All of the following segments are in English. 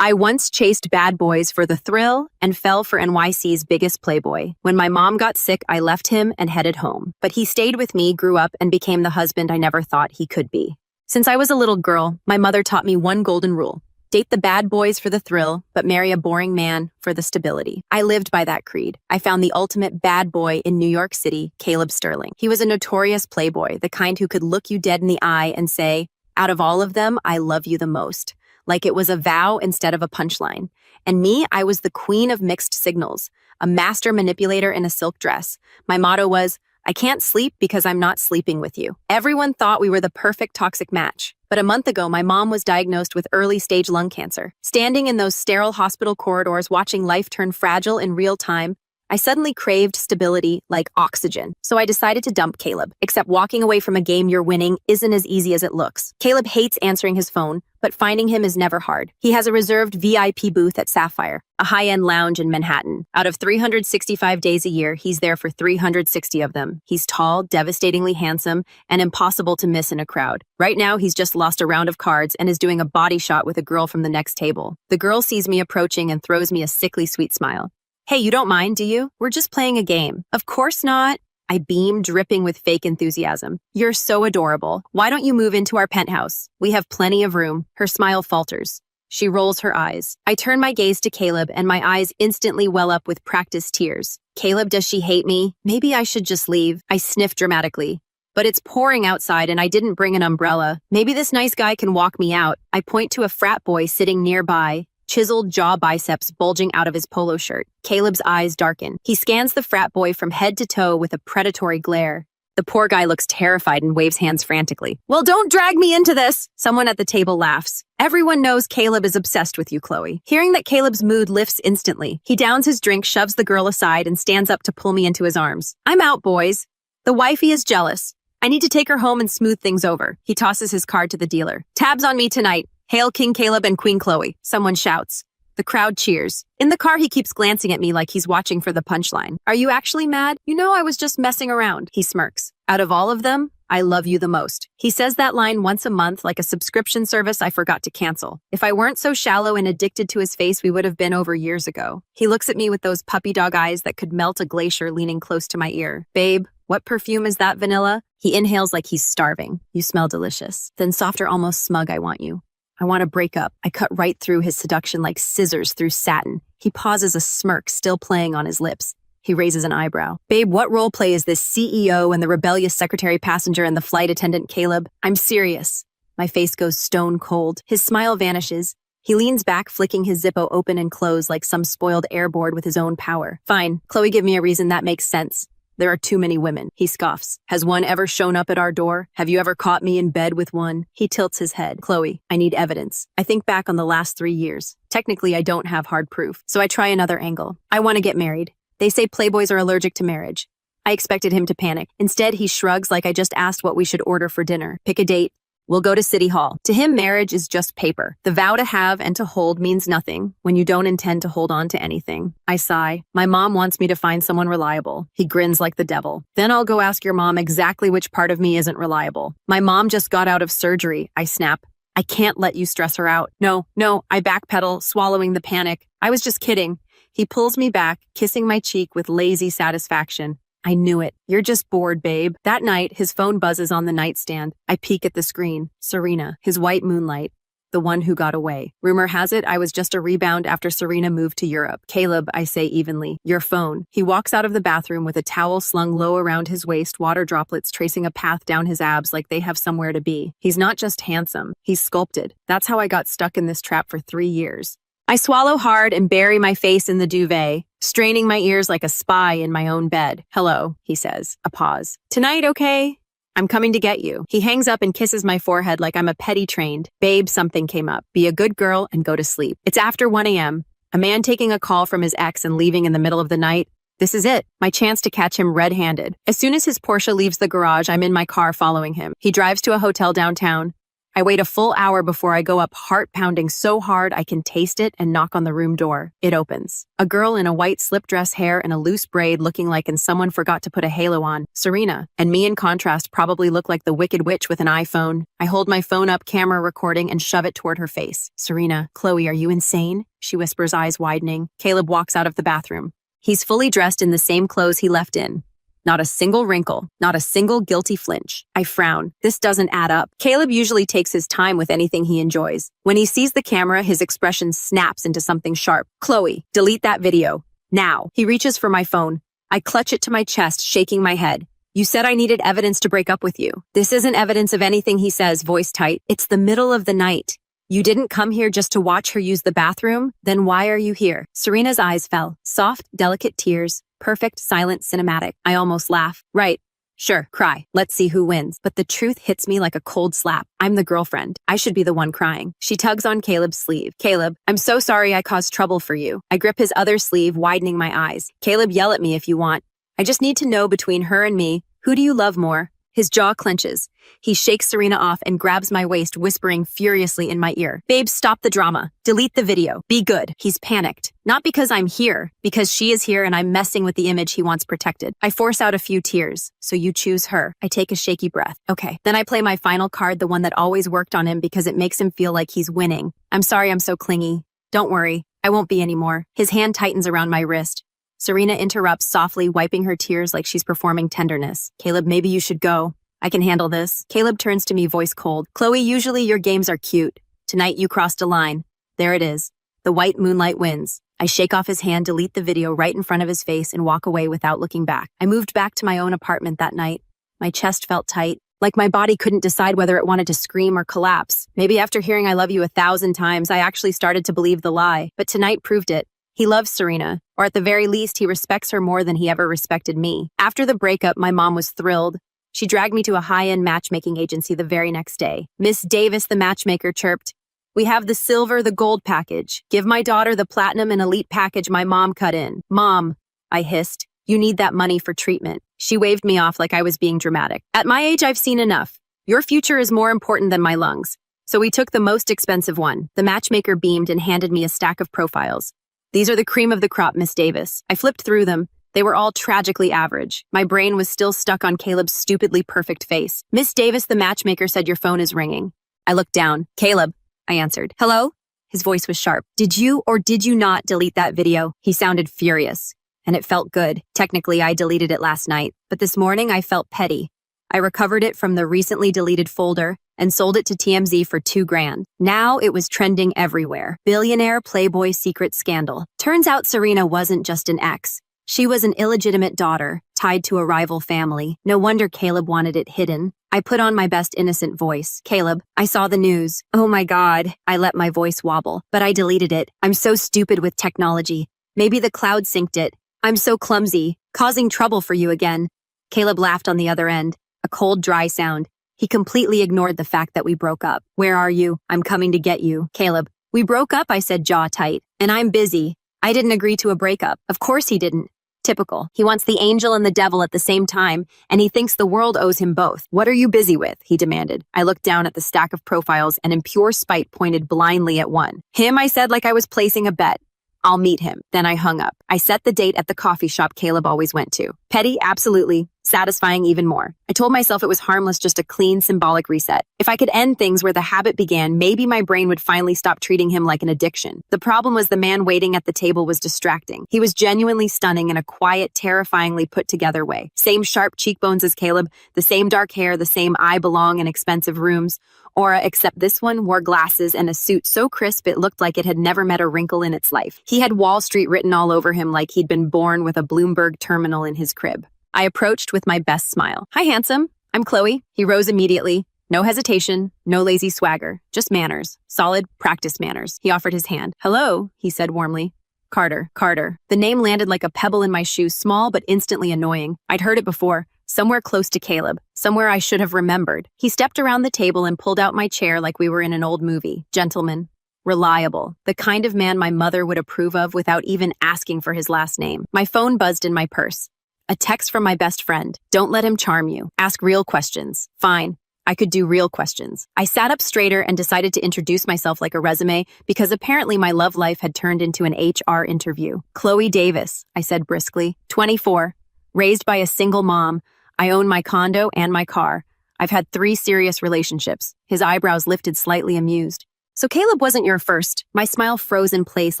I once chased bad boys for the thrill and fell for NYC's biggest playboy. When my mom got sick, I left him and headed home. But he stayed with me, grew up, and became the husband I never thought he could be. Since I was a little girl, my mother taught me one golden rule. Date the bad boys for the thrill, but marry a boring man for the stability. I lived by that creed. I found the ultimate bad boy in New York City, Caleb Sterling. He was a notorious playboy, the kind who could look you dead in the eye and say, "Out of all of them, I love you the most." Like it was a vow instead of a punchline. And me, I was the queen of mixed signals, a master manipulator in a silk dress. My motto was, "I can't sleep because I'm not sleeping with you." Everyone thought we were the perfect toxic match. But a month ago, my mom was diagnosed with early-stage lung cancer. Standing in those sterile hospital corridors watching life turn fragile in real time, I suddenly craved stability like oxygen. So I decided to dump Caleb. Except walking away from a game you're winning isn't as easy as it looks. Caleb hates answering his phone, but finding him is never hard. He has a reserved VIP booth at Sapphire, a high-end lounge in Manhattan. Out of 365 days a year, he's there for 360 of them. He's tall, devastatingly handsome, and impossible to miss in a crowd. Right now, he's just lost a round of cards and is doing a body shot with a girl from the next table. The girl sees me approaching and throws me a sickly sweet smile. "Hey, you don't mind, do you? We're just playing a game." "Of course not." I beam, dripping with fake enthusiasm. "You're so adorable. Why don't you move into our penthouse? We have plenty of room." Her smile falters. She rolls her eyes. I turn my gaze to Caleb, and my eyes instantly well up with practiced tears. "Caleb, does she hate me? Maybe I should just leave." I sniff dramatically. "But it's pouring outside and I didn't bring an umbrella. Maybe this nice guy can walk me out." I point to a frat boy sitting nearby, chiseled jaw biceps bulging out of his polo shirt. Caleb's eyes darken. He scans the frat boy from head to toe with a predatory glare. The poor guy looks terrified and waves hands frantically. "Well, don't drag me into this!" Someone at the table laughs. "Everyone knows Caleb is obsessed with you, Chloe." Hearing that Caleb's mood lifts instantly. He downs his drink, shoves the girl aside, and stands up to pull me into his arms. "I'm out, boys. The wifey is jealous. I need to take her home and smooth things over." He tosses his card to the dealer. "Tabs on me tonight. Hail King Caleb and Queen Chloe." Someone shouts. The crowd cheers. In the car, he keeps glancing at me like he's watching for the punchline. "Are you actually mad? You know I was just messing around." He smirks. "Out of all of them, I love you the most." He says that line once a month like a subscription service I forgot to cancel. If I weren't so shallow and addicted to his face, we would have been over years ago. He looks at me with those puppy dog eyes that could melt a glacier, leaning close to my ear. "Babe, what perfume is that, vanilla?" He inhales like he's starving. "You smell delicious." Then softer, almost smug, "I want you." I want to break up. I cut right through his seduction like scissors through satin. He pauses, a smirk still playing on his lips. He raises an eyebrow. "Babe, what role play is this CEO and the rebellious secretary passenger and the flight attendant, Caleb?" "I'm serious." My face goes stone cold. His smile vanishes. He leans back, flicking his Zippo open and close like some spoiled airboard with his own power. "Fine. Chloe, give me a reason that makes sense." "There are too many women." He scoffs. "Has one ever shown up at our door? Have you ever caught me in bed with one?" He tilts his head. "Chloe, I need evidence." I think back on the last 3 years. Technically, I don't have hard proof, so I try another angle. "I want to get married. They say playboys are allergic to marriage." I expected him to panic. Instead, he shrugs like I just asked what we should order for dinner. "Pick a date. We'll go to City Hall." To him, marriage is just paper. The vow to have and to hold means nothing when you don't intend to hold on to anything. I sigh. "My mom wants me to find someone reliable." He grins like the devil. "Then I'll go ask your mom exactly which part of me isn't reliable." "My mom just got out of surgery." I snap. "I can't let you stress her out." No, I backpedal, swallowing the panic. "I was just kidding." He pulls me back, kissing my cheek with lazy satisfaction. "I knew it. You're just bored, babe." That night, his phone buzzes on the nightstand. I peek at the screen. Serena, his white moonlight, the one who got away. Rumor has it I was just a rebound after Serena moved to Europe. "Caleb," I say evenly, "your phone." He walks out of the bathroom with a towel slung low around his waist, water droplets tracing a path down his abs like they have somewhere to be. He's not just handsome, he's sculpted. That's how I got stuck in this trap for 3 years. I swallow hard and bury my face in the duvet, straining my ears like a spy in my own bed. "Hello," he says. A pause. "Tonight, okay? I'm coming to get you." He hangs up and kisses my forehead like I'm a petty trained. "Babe, something came up. Be a good girl and go to sleep." It's after 1 a.m. A man taking a call from his ex and leaving in the middle of the night. This is it, my chance to catch him red-handed. As soon as his Porsche leaves the garage, I'm in my car following him. He drives to a hotel downtown. I wait a full hour before I go up, heart pounding so hard I can taste it, and knock on the room door. It opens. A girl in a white slip dress, hair and a loose braid, looking like someone forgot to put a halo on. Serena. And me in contrast probably look like the Wicked Witch with an iPhone. I hold my phone up, camera recording, and shove it toward her face. Serena. Chloe, are you insane? She whispers, eyes widening. Caleb walks out of the bathroom. He's fully dressed in the same clothes he left in. Not a single wrinkle, not a single guilty flinch. I frown. This doesn't add up. Caleb usually takes his time with anything he enjoys. When he sees the camera, his expression snaps into something sharp. Chloe, delete that video. Now. He reaches for my phone. I clutch it to my chest, shaking my head. You said I needed evidence to break up with you. This isn't evidence of anything, he says, voice tight. It's the middle of the night. You didn't come here just to watch her use the bathroom? Then why are you here? Serena's eyes fell. Soft, delicate tears. Perfect, silent, cinematic. I almost laugh. Right. Sure, cry. Let's see who wins. But the truth hits me like a cold slap. I'm the girlfriend. I should be the one crying. She tugs on Caleb's sleeve. Caleb, I'm so sorry I caused trouble for you. I grip his other sleeve, widening my eyes. Caleb, yell at me if you want. I just need to know, between her and me, who do you love more? His jaw clenches. He shakes Serena off and grabs my waist, whispering furiously in my ear. Babe, stop the drama. Delete the video. Be good. He's panicked. Not because I'm here, because she is here and I'm messing with the image he wants protected. I force out a few tears. So you choose her. I take a shaky breath. Okay. Then I play my final card, the one that always worked on him because it makes him feel like he's winning. I'm sorry I'm so clingy. Don't worry. I won't be anymore. His hand tightens around my wrist. Serena interrupts softly, wiping her tears like she's performing tenderness. Caleb, maybe you should go. I can handle this. Caleb turns to me, voice cold. Chloe, usually your games are cute. Tonight you crossed a line. There it is. The white moonlight wins. I shake off his hand, delete the video right in front of his face, and walk away without looking back. I moved back to my own apartment that night. My chest felt tight, like my body couldn't decide whether it wanted to scream or collapse. Maybe after hearing I love you 1,000 times, I actually started to believe the lie. But tonight proved it. He loves Serena, or at the very least, he respects her more than he ever respected me. After the breakup, my mom was thrilled. She dragged me to a high-end matchmaking agency the very next day. Miss Davis, the matchmaker, chirped, "We have the silver, the gold package. Give my daughter the platinum and elite package my mom cut in." "Mom," I hissed, "you need that money for treatment." She waved me off like I was being dramatic. "At my age, I've seen enough. Your future is more important than my lungs." So we took the most expensive one. The matchmaker beamed and handed me a stack of profiles. "These are the cream of the crop, Miss Davis." I flipped through them. They were all tragically average. My brain was still stuck on Caleb's stupidly perfect face. "Miss Davis, the matchmaker said your phone is ringing." I looked down. "Caleb," I answered. "Hello?" His voice was sharp. "Did you or did you not delete that video?" He sounded furious, and it felt good. Technically, I deleted it last night, but this morning I felt petty. I recovered it from the recently deleted folder and sold it to TMZ for $2,000. Now it was trending everywhere. Billionaire Playboy secret scandal. Turns out Serena wasn't just an ex. She was an illegitimate daughter, tied to a rival family. No wonder Caleb wanted it hidden. I put on my best innocent voice. "Caleb, I saw the news." "Oh my God." I let my voice wobble. "But I deleted it. I'm so stupid with technology. Maybe the cloud synced it. I'm so clumsy. Causing trouble for you again." Caleb laughed on the other end. A cold, dry sound. He completely ignored the fact that we broke up. "Where are you? I'm coming to get you." "Caleb, we broke up," I said, jaw tight. "And I'm busy." I didn't agree to a breakup. Of course he didn't. Typical. He wants the angel and the devil at the same time, and he thinks the world owes him both. "What are you busy with?" he demanded. I looked down at the stack of profiles and in pure spite pointed blindly at one. "Him," I said like I was placing a bet. "I'll meet him." Then I hung up. I set the date at the coffee shop Caleb always went to. Petty, absolutely. Satisfying even more. I told myself it was harmless, just a clean, symbolic reset. If I could end things where the habit began, maybe my brain would finally stop treating him like an addiction. The problem was the man waiting at the table was distracting. He was genuinely stunning in a quiet, terrifyingly put-together way. Same sharp cheekbones as Caleb, the same dark hair, the same "I belong in expensive rooms" aura, except this one wore glasses and a suit so crisp it looked like it had never met a wrinkle in its life. He had Wall Street written all over him like he'd been born with a Bloomberg terminal in his crib. I approached with my best smile. "Hi, handsome. I'm Chloe." He rose immediately. No hesitation, no lazy swagger, just manners. Solid, practiced manners. He offered his hand. "Hello," he said warmly. Carter. The name landed like a pebble in my shoe, small but instantly annoying. I'd heard it before, somewhere close to Caleb, somewhere I should have remembered. He stepped around the table and pulled out my chair like we were in an old movie. Gentleman. Reliable. The kind of man my mother would approve of without even asking for his last name. My phone buzzed in my purse. A text from my best friend. "Don't let him charm you. Ask real questions." "Fine." I could do real questions. I sat up straighter and decided to introduce myself like a resume because apparently my love life had turned into an HR interview. Chloe Davis, I said briskly, 24, raised by a single mom. I own my condo and my car. I've had 3 serious relationships. His eyebrows lifted slightly amused. So Caleb wasn't your first. My smile froze in place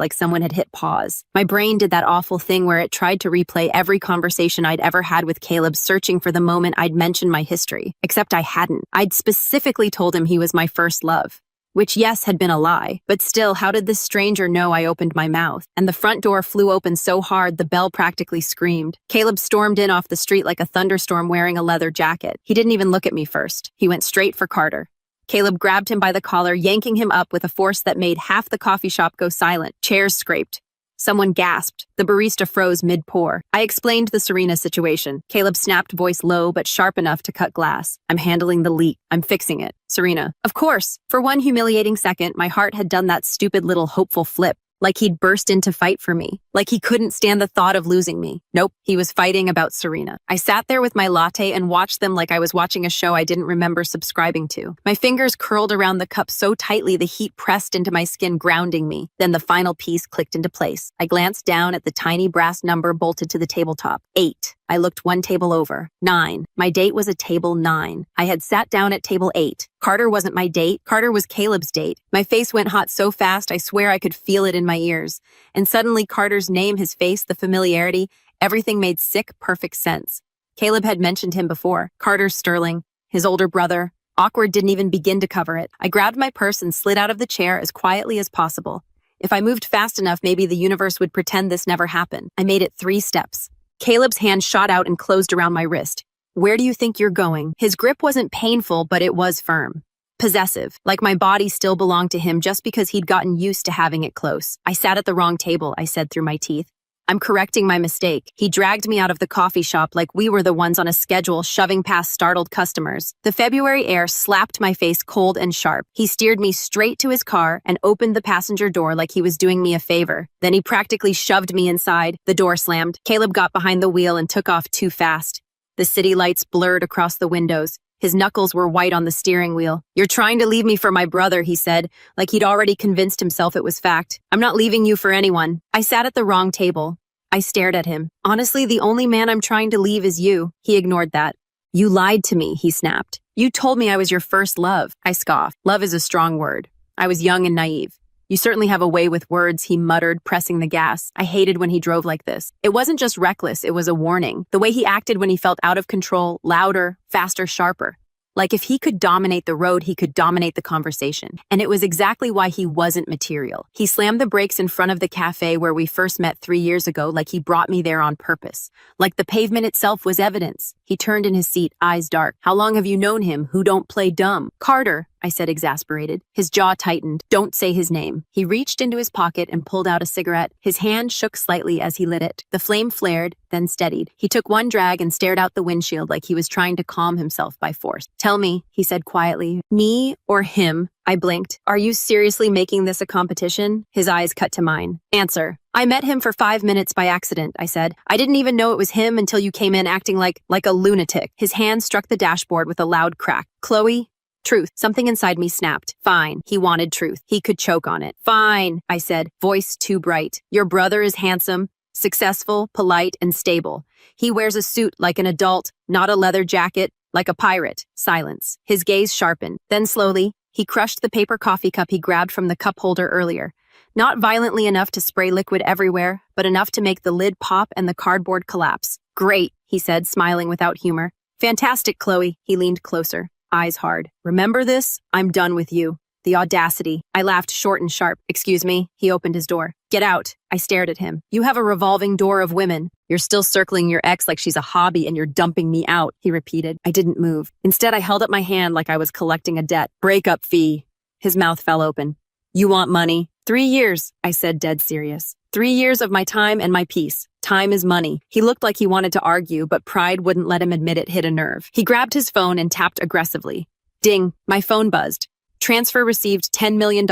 like someone had hit pause. My brain did that awful thing where it tried to replay every conversation I'd ever had with Caleb, searching for the moment I'd mentioned my history. Except I hadn't. I'd specifically told him he was my first love. Which, yes, had been a lie. But still, how did this stranger know I opened my mouth? And the front door flew open so hard the bell practically screamed. Caleb stormed in off the street like a thunderstorm wearing a leather jacket. He didn't even look at me first. He went straight for Carter. Caleb grabbed him by the collar, yanking him up with a force that made half the coffee shop go silent. Chairs scraped. Someone gasped. The barista froze mid-pour. I explained the Serena situation. Caleb snapped, voice low but sharp enough to cut glass. I'm handling the leak. I'm fixing it. Serena. Of course. For one humiliating second, my heart had done that stupid little hopeful flip. Like he'd burst in to fight for me. Like he couldn't stand the thought of losing me. Nope, he was fighting about Serena. I sat there with my latte and watched them like I was watching a show I didn't remember subscribing to. My fingers curled around the cup so tightly the heat pressed into my skin, grounding me. Then the final piece clicked into place. I glanced down at the tiny brass number bolted to the tabletop. 8. I looked one table over. 9. My date was at table 9. I had sat down at table 8. Carter wasn't my date. Carter was Caleb's date. My face went hot so fast I swear I could feel it in my ears. And suddenly Carter's name, his face, the familiarity, everything made sick, perfect sense. Caleb had mentioned him before. Carter Sterling, his older brother. Awkward didn't even begin to cover it. I grabbed my purse and slid out of the chair as quietly as possible. If I moved fast enough, maybe the universe would pretend this never happened. I made it 3 steps. Caleb's hand shot out and closed around my wrist. Where do you think you're going? His grip wasn't painful, but it was firm. Possessive, like my body still belonged to him just because he'd gotten used to having it close. I sat at the wrong table, I said through my teeth. I'm correcting my mistake. He dragged me out of the coffee shop like we were the ones on a schedule, shoving past startled customers. The February air slapped my face cold and sharp. He steered me straight to his car and opened the passenger door like he was doing me a favor. Then he practically shoved me inside. The door slammed. Caleb got behind the wheel and took off too fast. The city lights blurred across the windows. His knuckles were white on the steering wheel. You're trying to leave me for my brother, he said, like he'd already convinced himself it was fact. I'm not leaving you for anyone. I sat at the wrong table. I stared at him. Honestly, the only man I'm trying to leave is you. He ignored that. You lied to me, he snapped. You told me I was your first love. I scoffed. Love is a strong word. I was young and naive. You certainly have a way with words, he muttered, pressing the gas. I hated when he drove like this. It wasn't just reckless, it was a warning. The way he acted when he felt out of control, louder, faster, sharper. Like if he could dominate the road, he could dominate the conversation. And it was exactly why he wasn't material. He slammed the brakes in front of the cafe where we first met 3 years ago, like he brought me there on purpose. Like the pavement itself was evidence. He turned in his seat, eyes dark. How long have you known him? Who don't play dumb? Carter, I said, exasperated. His jaw tightened. Don't say his name. He reached into his pocket and pulled out a cigarette. His hand shook slightly as he lit it. The flame flared, then steadied. He took one drag and stared out the windshield like he was trying to calm himself by force. Tell me, he said quietly. Me or him? I blinked. Are you seriously making this a competition? His eyes cut to mine. Answer. I met him for 5 minutes by accident, I said. I didn't even know it was him until you came in acting like a lunatic. His hand struck the dashboard with a loud crack. Chloe? Truth. Something inside me snapped. Fine. He wanted truth. He could choke on it. Fine, I said, voice too bright. Your brother is handsome, successful, polite, and stable. He wears a suit like an adult, not a leather jacket, like a pirate. Silence. His gaze sharpened. Then slowly, he crushed the paper coffee cup he grabbed from the cup holder earlier. Not violently enough to spray liquid everywhere, but enough to make the lid pop and the cardboard collapse. Great, he said, smiling without humor. Fantastic, Chloe. He leaned closer. Eyes hard. Remember this? I'm done with you. The audacity. I laughed short and sharp. Excuse me. He opened his door. Get out. I stared at him. You have a revolving door of women. You're still circling your ex like she's a hobby and you're dumping me out, he repeated. I didn't move. Instead, I held up my hand like I was collecting a debt. Breakup fee. His mouth fell open. You want money? 3 years, I said, dead serious. 3 years of my time and my peace. Time is money. He looked like he wanted to argue, but pride wouldn't let him admit it hit a nerve. He grabbed his phone and tapped aggressively. Ding, my phone buzzed. Transfer received $10 million.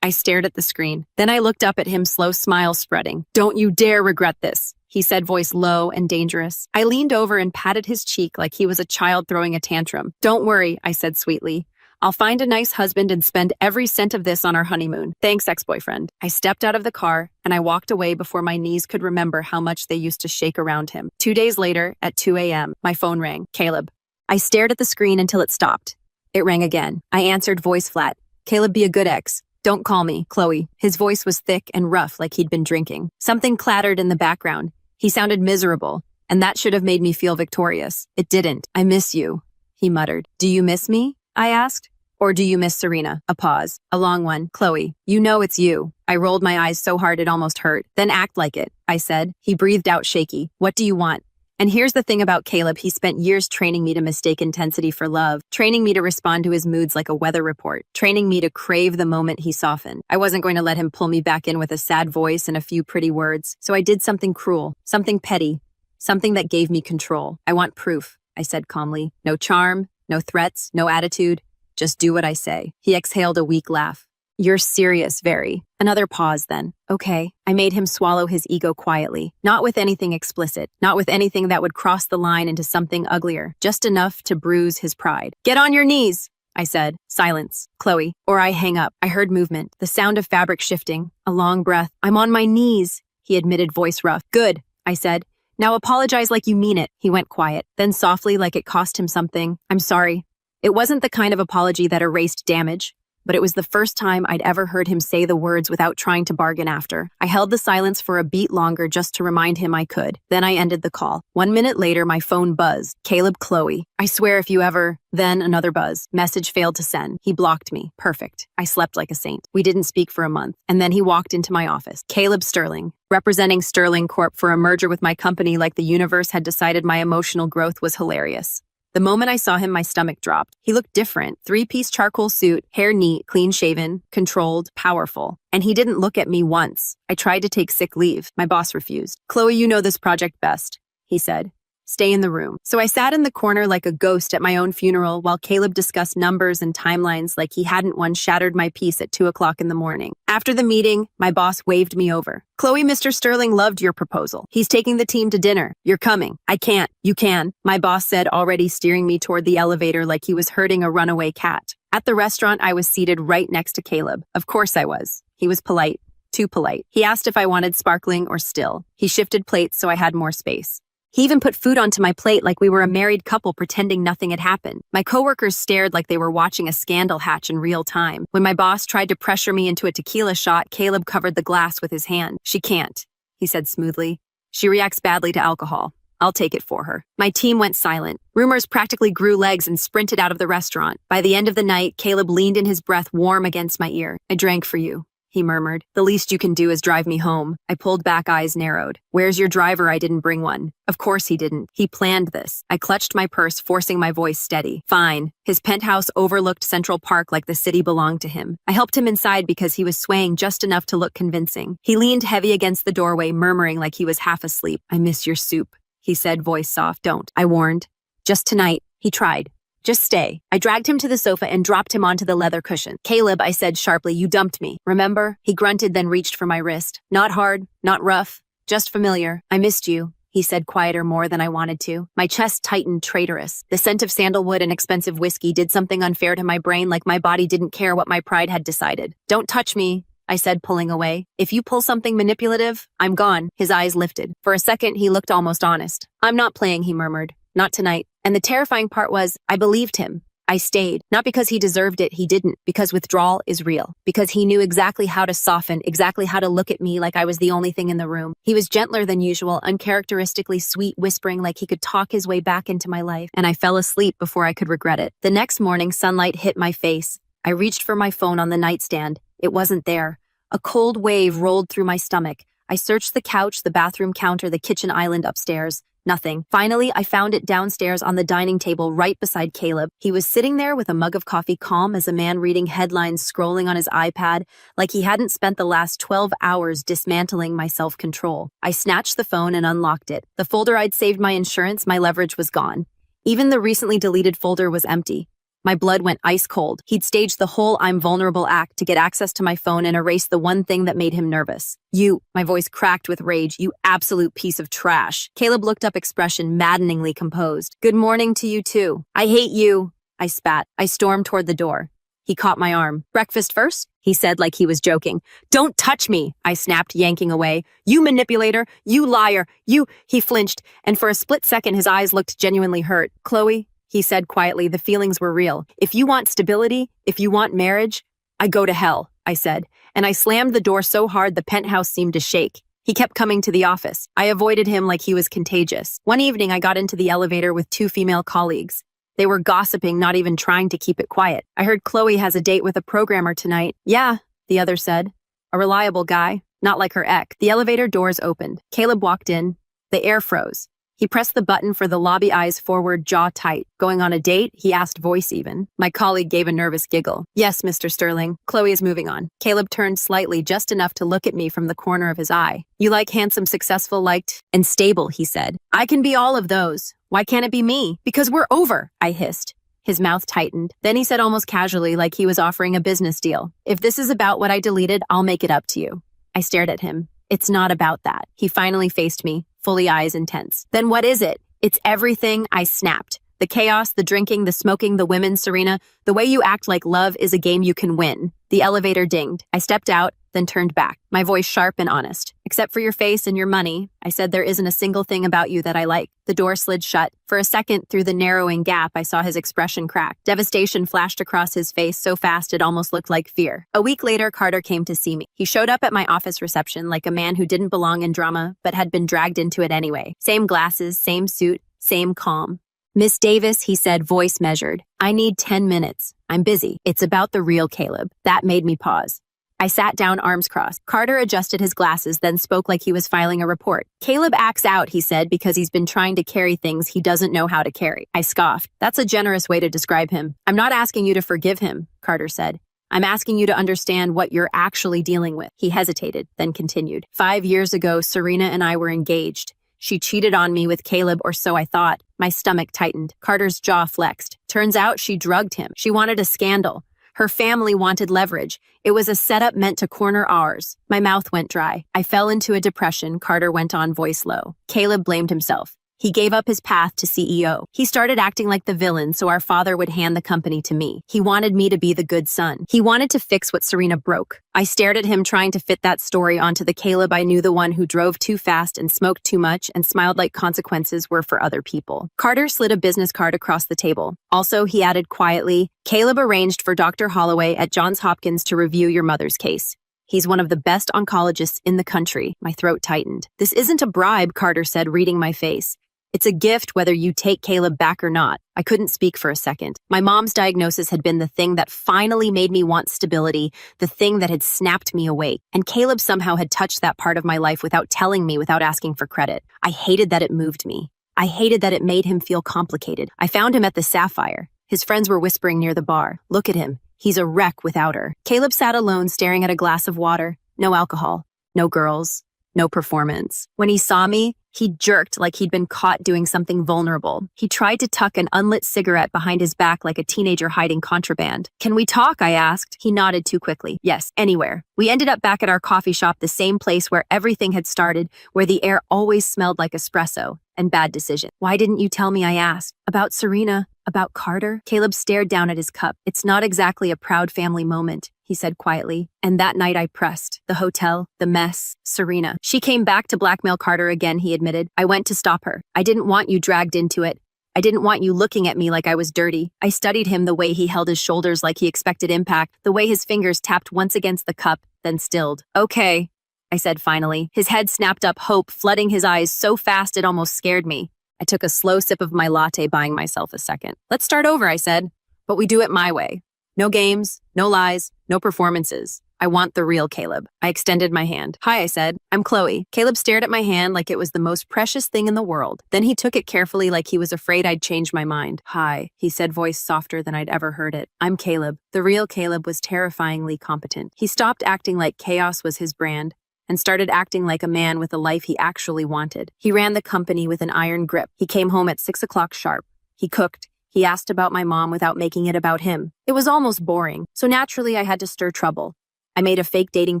I stared at the screen. Then I looked up at him, slow smile spreading. Don't you dare regret this, he said, voice low and dangerous. I leaned over and patted his cheek like he was a child throwing a tantrum. Don't worry, I said sweetly. I'll find a nice husband and spend every cent of this on our honeymoon. Thanks, ex-boyfriend. I stepped out of the car and I walked away before my knees could remember how much they used to shake around him. 2 days later, at 2 a.m., my phone rang. Caleb. I stared at the screen until it stopped. It rang again. I answered, voice flat. Caleb, be a good ex. Don't call me, Chloe. His voice was thick and rough like he'd been drinking. Something clattered in the background. He sounded miserable, and that should have made me feel victorious. It didn't. I miss you, he muttered. Do you miss me? I asked. Or do you miss Serena? A pause. A long one. Chloe, you know it's you. I rolled my eyes so hard it almost hurt. Then act like it, I said. He breathed out shaky. What do you want? And here's the thing about Caleb, he spent years training me to mistake intensity for love, training me to respond to his moods like a weather report, training me to crave the moment he softened. I wasn't going to let him pull me back in with a sad voice and a few pretty words, so I did something cruel, something petty, something that gave me control. I want proof, I said calmly. No charm, no threats, no attitude, just do what I say. He exhaled a weak laugh. You're serious, very. Another pause then. Okay. I made him swallow his ego quietly, not with anything explicit, not with anything that would cross the line into something uglier, just enough to bruise his pride. Get on your knees, I said. Silence. Chloe. Or I hang up. I heard movement, the sound of fabric shifting, a long breath. I'm on my knees, he admitted, voice rough. Good, I said. Now apologize like you mean it. He went quiet. Then softly, like it cost him something. I'm sorry. It wasn't the kind of apology that erased damage, but it was the first time I'd ever heard him say the words without trying to bargain after. I held the silence for a beat longer just to remind him I could. Then I ended the call. 1 minute later, my phone buzzed. Caleb, Chloe. I swear if you ever... Then another buzz. Message failed to send. He blocked me. Perfect. I slept like a saint. We didn't speak for a month. And then he walked into my office. Caleb Sterling, representing Sterling Corp for a merger with my company like the universe had decided my emotional growth was hilarious. The moment I saw him, my stomach dropped. He looked different. 3-piece charcoal suit, hair neat, clean-shaven, controlled, powerful. And he didn't look at me once. I tried to take sick leave. My boss refused. Chloe, you know this project best, he said. Stay in the room. So I sat in the corner like a ghost at my own funeral while Caleb discussed numbers and timelines like he hadn't once shattered my peace at 2 o'clock in the morning. After the meeting, my boss waved me over. Chloe, Mr. Sterling loved your proposal. He's taking the team to dinner. You're coming. I can't. You can, my boss said, already steering me toward the elevator like he was herding a runaway cat. At the restaurant, I was seated right next to Caleb. Of course I was. He was polite. Too polite. He asked if I wanted sparkling or still. He shifted plates so I had more space. He even put food onto my plate like we were a married couple pretending nothing had happened. My coworkers stared like they were watching a scandal hatch in real time. When my boss tried to pressure me into a tequila shot, Caleb covered the glass with his hand. She can't, he said smoothly. She reacts badly to alcohol. I'll take it for her. My team went silent. Rumors practically grew legs and sprinted out of the restaurant. By the end of the night, Caleb leaned in, his breath warm against my ear. I drank for you, he murmured. The least you can do is drive me home. I pulled back, eyes narrowed. Where's your driver? I didn't bring one. Of course he didn't. He planned this. I clutched my purse, forcing my voice steady. Fine. His penthouse overlooked Central Park like the city belonged to him. I helped him inside because he was swaying just enough to look convincing. He leaned heavy against the doorway, murmuring like he was half asleep. I miss your soup, he said, voice soft. Don't, I warned. Just tonight. He tried. Just stay. I dragged him to the sofa and dropped him onto the leather cushion. Caleb, I said sharply, you dumped me. Remember? He grunted, then reached for my wrist. Not hard, not rough, just familiar. I missed you, he said, quieter more than I wanted to. My chest tightened, traitorous. The scent of sandalwood and expensive whiskey did something unfair to my brain, like my body didn't care what my pride had decided. Don't touch me, I said, pulling away. If you pull something manipulative, I'm gone. His eyes lifted. For a second, he looked almost honest. I'm not playing, he murmured. Not tonight. And the terrifying part was, I believed him. I stayed. Not because he deserved it, he didn't. Because withdrawal is real. Because he knew exactly how to soften, exactly how to look at me like I was the only thing in the room. He was gentler than usual, uncharacteristically sweet, whispering like he could talk his way back into my life. And I fell asleep before I could regret it. The next morning, sunlight hit my face. I reached for my phone on the nightstand. It wasn't there. A cold wave rolled through my stomach. I searched the couch, the bathroom counter, the kitchen island upstairs. Nothing. Finally, I found it downstairs on the dining table right beside Caleb. He was sitting there with a mug of coffee, calm as a man reading headlines, scrolling on his iPad, like he hadn't spent the last 12 hours dismantling my self-control. I snatched the phone and unlocked it. The folder I'd saved my insurance, my leverage was gone. Even the recently deleted folder was empty. My blood went ice cold. He'd staged the whole I'm vulnerable act to get access to my phone and erase the one thing that made him nervous. You, my voice cracked with rage, you absolute piece of trash. Caleb looked up, expression maddeningly composed. Good morning to you too. I hate you. I spat. I stormed toward the door. He caught my arm. Breakfast first? He said like he was joking. Don't touch me, I snapped, yanking away. You manipulator, you liar, you... He flinched, and for a split second his eyes looked genuinely hurt. Chloe, he said quietly, the feelings were real. If you want stability, if you want marriage, I go to hell, I said, and I slammed the door so hard the penthouse seemed to shake. He kept coming to the office. I avoided him like he was contagious. One evening I got into the elevator with 2 female colleagues. They were gossiping, not even trying to keep it quiet. I heard Chloe has a date with a programmer tonight. Yeah, the other said. A reliable guy, not like her ex. The elevator doors opened. Caleb walked in. The air froze. He pressed the button for the lobby, eyes forward, jaw tight. Going on a date? He asked, voice even. My colleague gave a nervous giggle. Yes, Mr. Sterling. Chloe is moving on. Caleb turned slightly, just enough to look at me from the corner of his eye. You like handsome, successful, liked, and stable, he said. I can be all of those. Why can't it be me? Because we're over, I hissed. His mouth tightened. Then he said almost casually, like he was offering a business deal. If this is about what I deleted, I'll make it up to you. I stared at him. It's not about that. He finally faced me, fully eyes intense. Then what is it? It's everything, I snapped. The chaos, the drinking, the smoking, the women, Serena. The way you act like love is a game you can win. The elevator dinged. I stepped out, then turned back, my voice sharp and honest. Except for your face and your money, I said there isn't a single thing about you that I like. The door slid shut. For a second, through the narrowing gap, I saw his expression crack. Devastation flashed across his face so fast it almost looked like fear. A week later, Carter came to see me. He showed up at my office reception like a man who didn't belong in drama, but had been dragged into it anyway. Same glasses, same suit, same calm. Miss Davis, he said, voice measured. I need 10 minutes. I'm busy. It's about the real Caleb. That made me pause. I sat down, arms crossed. Carter adjusted his glasses, then spoke like he was filing a report. Caleb acts out, he said, because he's been trying to carry things he doesn't know how to carry. I scoffed. That's a generous way to describe him. I'm not asking you to forgive him, Carter said. I'm asking you to understand what you're actually dealing with. He hesitated, then continued. 5 years ago, Serena and I were engaged. She cheated on me with Caleb, or so I thought. My stomach tightened. Carter's jaw flexed. Turns out she drugged him. She wanted a scandal. Her family wanted leverage. It was a setup meant to corner ours. My mouth went dry. I fell into a depression, Carter went on, voice low. Caleb blamed himself. He gave up his path to CEO. He started acting like the villain so our father would hand the company to me. He wanted me to be the good son. He wanted to fix what Serena broke. I stared at him, trying to fit that story onto the Caleb I knew, the one who drove too fast and smoked too much and smiled like consequences were for other people. Carter slid a business card across the table. Also, he added quietly, Caleb arranged for Dr. Holloway at Johns Hopkins to review your mother's case. He's one of the best oncologists in the country. My throat tightened. This isn't a bribe, Carter said, reading my face. It's a gift whether you take Caleb back or not. I couldn't speak for a second. My mom's diagnosis had been the thing that finally made me want stability, the thing that had snapped me awake. And Caleb somehow had touched that part of my life without telling me, without asking for credit. I hated that it moved me. I hated that it made him feel complicated. I found him at the Sapphire. His friends were whispering near the bar. Look at him. He's a wreck without her. Caleb sat alone, staring at a glass of water. No alcohol. No girls. No performance. When he saw me, he jerked like he'd been caught doing something vulnerable. He tried to tuck an unlit cigarette behind his back like a teenager hiding contraband. Can we talk? I asked. He nodded too quickly. Yes, anywhere. We ended up back at our coffee shop, the same place where everything had started, where the air always smelled like espresso and bad decision. Why didn't you tell me? I asked. About Serena? About Carter? Caleb stared down at his cup. It's not exactly a proud family moment, he said quietly. And that night I pressed. The hotel, the mess, Serena. She came back to blackmail Carter again, he admitted. I went to stop her. I didn't want you dragged into it. I didn't want you looking at me like I was dirty. I studied him, the way he held his shoulders like he expected impact, the way his fingers tapped once against the cup, then stilled. Okay, I said finally. His head snapped up, hope flooding his eyes so fast it almost scared me. I took a slow sip of my latte, buying myself a second. Let's start over, I said. But we do it my way. No games, no lies, no performances. I want the real Caleb. I extended my hand. Hi, I said. I'm Chloe. Caleb stared at my hand like it was the most precious thing in the world. Then he took it carefully like he was afraid I'd change my mind. Hi, he said, voice softer than I'd ever heard it. I'm Caleb. The real Caleb was terrifyingly competent. He stopped acting like chaos was his brand and started acting like a man with a life he actually wanted. He ran the company with an iron grip. He came home at 6 o'clock sharp. He cooked. He asked about my mom without making it about him. It was almost boring, so naturally I had to stir trouble. I made a fake dating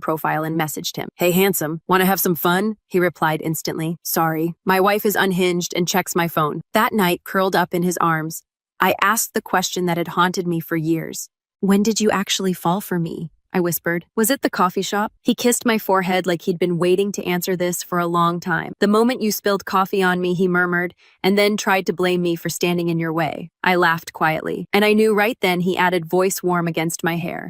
profile and messaged him. "Hey, handsome, want to have some fun?" He replied instantly. "Sorry, my wife is unhinged and checks my phone." That night, curled up in his arms, I asked the question that had haunted me for years. "When did you actually fall for me?" I whispered. "Was it the coffee shop?" He kissed my forehead like he'd been waiting to answer this for a long time. "The moment you spilled coffee on me," he murmured, and then tried to blame me for standing in your way. I laughed quietly, and I knew right then he added voice warm against my hair.